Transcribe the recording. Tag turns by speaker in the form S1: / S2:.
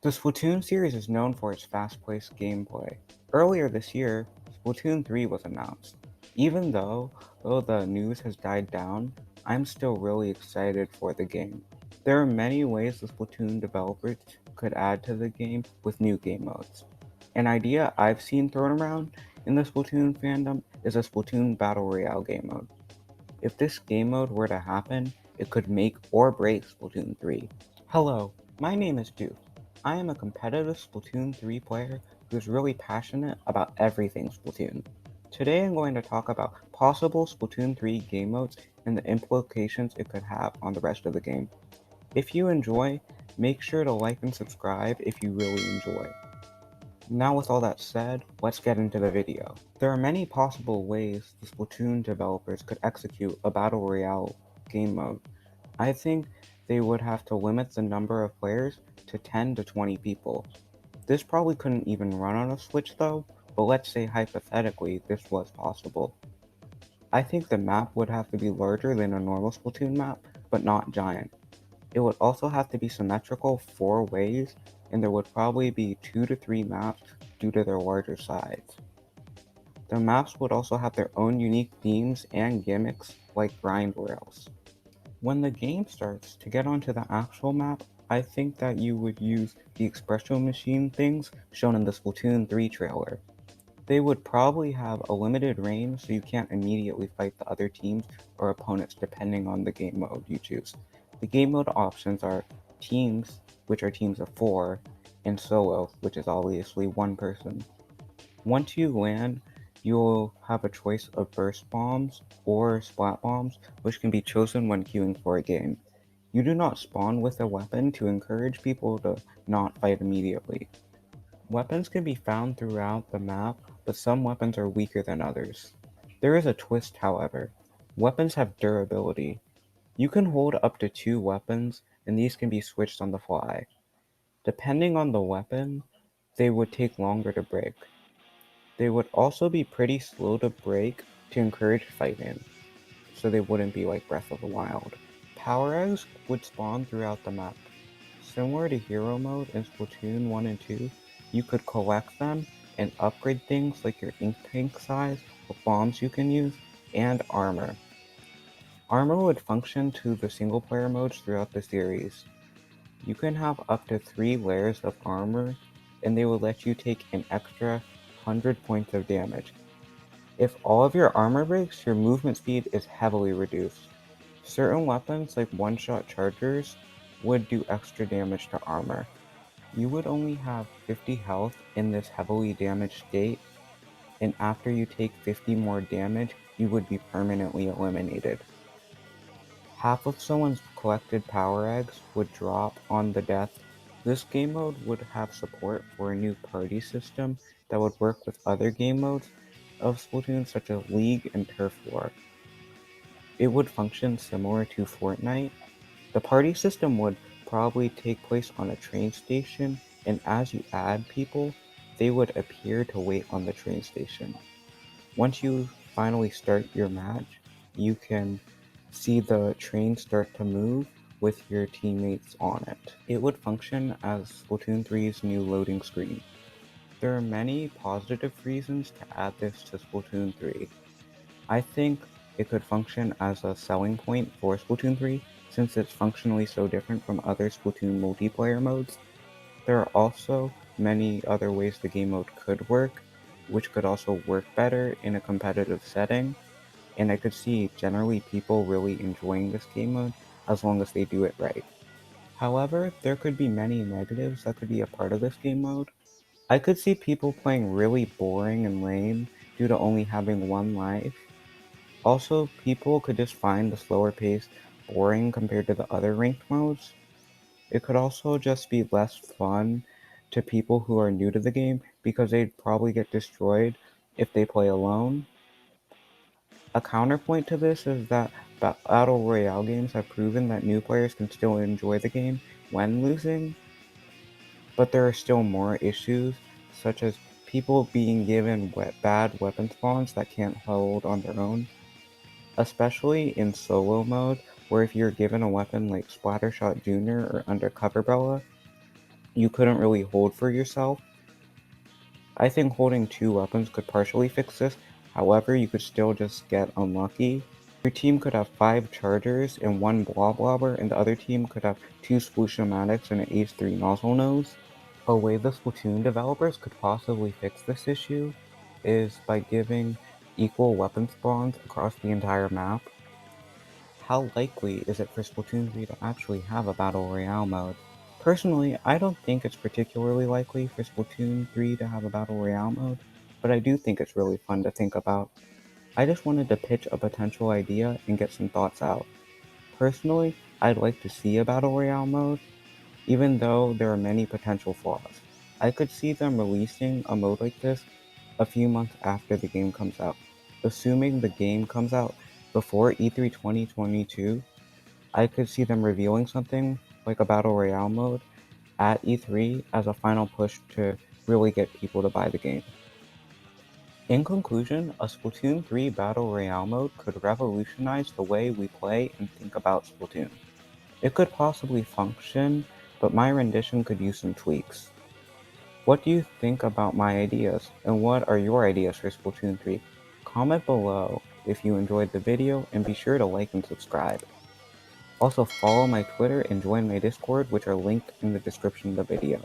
S1: The Splatoon series is known for its fast-paced gameplay. Earlier this year, Splatoon 3 was announced. Even though the news has died down, I'm still really excited for the game. There are many ways the Splatoon developers could add to the game with new game modes. An idea I've seen thrown around in the Splatoon fandom is a Splatoon Battle Royale game mode. If this game mode were to happen, it could make or break Splatoon 3. Hello, my name is Joof. I am a competitive Splatoon 3 player who's really passionate about everything Splatoon. Today I'm going to talk about possible Splatoon 3 game modes and the implications it could have on the rest of the game. If you enjoy, make sure to like and subscribe if you really enjoy. Now with all that said, let's get into the video. There are many possible ways the Splatoon developers could execute a Battle Royale game mode. I think they would have to limit the number of players to 10 to 20 people. This probably couldn't even run on a Switch though, but let's say hypothetically this was possible. I think the map would have to be larger than a normal Splatoon map, but not giant. It would also have to be symmetrical 4 ways, and there would probably be 2 to 3 maps due to their larger size. The maps would also have their own unique themes and gimmicks like grind rails. When the game starts, to get onto the actual map, I think that you would use the expression machine things shown in the Splatoon 3 trailer. They would probably have a limited range so you can't immediately fight the other teams or opponents depending on the game mode you choose. The game mode options are teams, which are teams of 4, and solo, which is obviously 1 person. Once you land, you'll have a choice of burst bombs or splat bombs, which can be chosen when queuing for a game. You do not spawn with a weapon to encourage people to not fight immediately. Weapons can be found throughout the map, but some weapons are weaker than others. There is a twist, however. Weapons have durability. You can hold up to 2 weapons, and these can be switched on the fly. Depending on the weapon, they would take longer to break. They would also be pretty slow to break to encourage fighting, so they wouldn't be like Breath of the Wild. Power eggs would spawn throughout the map. Similar to Hero Mode in Splatoon 1 and 2, you could collect them and upgrade things like your ink tank size, what bombs you can use, and armor. Armor would function to the single player modes throughout the series. You can have up to 3 layers of armor, and they will let you take an extra 100 points of damage. If all of your armor breaks, your movement speed is heavily reduced. Certain weapons, like one-shot chargers, would do extra damage to armor. You would only have 50 health in this heavily damaged state, and after you take 50 more damage, you would be permanently eliminated. Half of someone's collected power eggs would drop on the death. This game mode would have support for a new party system that would work with other game modes of Splatoon such as League and Turf War. It would function similar to Fortnite. The party system would probably take place on a train station, and as you add people, they would appear to wait on the train station. Once you finally start your match, you can see the train start to move with your teammates on it. It would function as Splatoon 3's new loading screen. There are many positive reasons to add this to Splatoon 3. I think it could function as a selling point for Splatoon 3 since it's functionally so different from other Splatoon multiplayer modes. There are also many other ways the game mode could work, which could also work better in a competitive setting, and I could see generally people really enjoying this game mode as long as they do it right. However, there could be many negatives that could be a part of this game mode. I could see people playing really boring and lame due to only having 1 life. Also, people could just find the slower pace boring compared to the other ranked modes. It could also just be less fun to people who are new to the game because they'd probably get destroyed if they play alone. A counterpoint to this is that Battle Royale games have proven that new players can still enjoy the game when losing, but there are still more issues, such as people being given bad weapon spawns that can't hold on their own, especially in solo mode, where if you're given a weapon like Splattershot Jr. or Undercover Bella, you couldn't really hold for yourself. I think holding 2 weapons could partially fix this, however you could still just get unlucky. Your team could have 5 chargers and 1 blob lobber, and the other team could have 2 Sploosh-O-Matics and an Ace 3 nozzle nose. A way the Splatoon developers could possibly fix this issue is by giving equal weapon spawns across the entire map. How likely is it for Splatoon 3 to actually have a Battle Royale mode? Personally, I don't think it's particularly likely for Splatoon 3 to have a Battle Royale mode, but I do think it's really fun to think about. I just wanted to pitch a potential idea and get some thoughts out. Personally, I'd like to see a Battle Royale mode, even though there are many potential flaws. I could see them releasing a mode like this a few months after the game comes out. Assuming the game comes out before E3 2022, I could see them revealing something like a Battle Royale mode at E3 as a final push to really get people to buy the game. In conclusion, a Splatoon 3 Battle Royale mode could revolutionize the way we play and think about Splatoon. It could possibly function, but my rendition could use some tweaks. What do you think about my ideas, and what are your ideas for Splatoon 3? Comment below if you enjoyed the video, and be sure to like and subscribe. Also follow my Twitter and join my Discord, which are linked in the description of the video.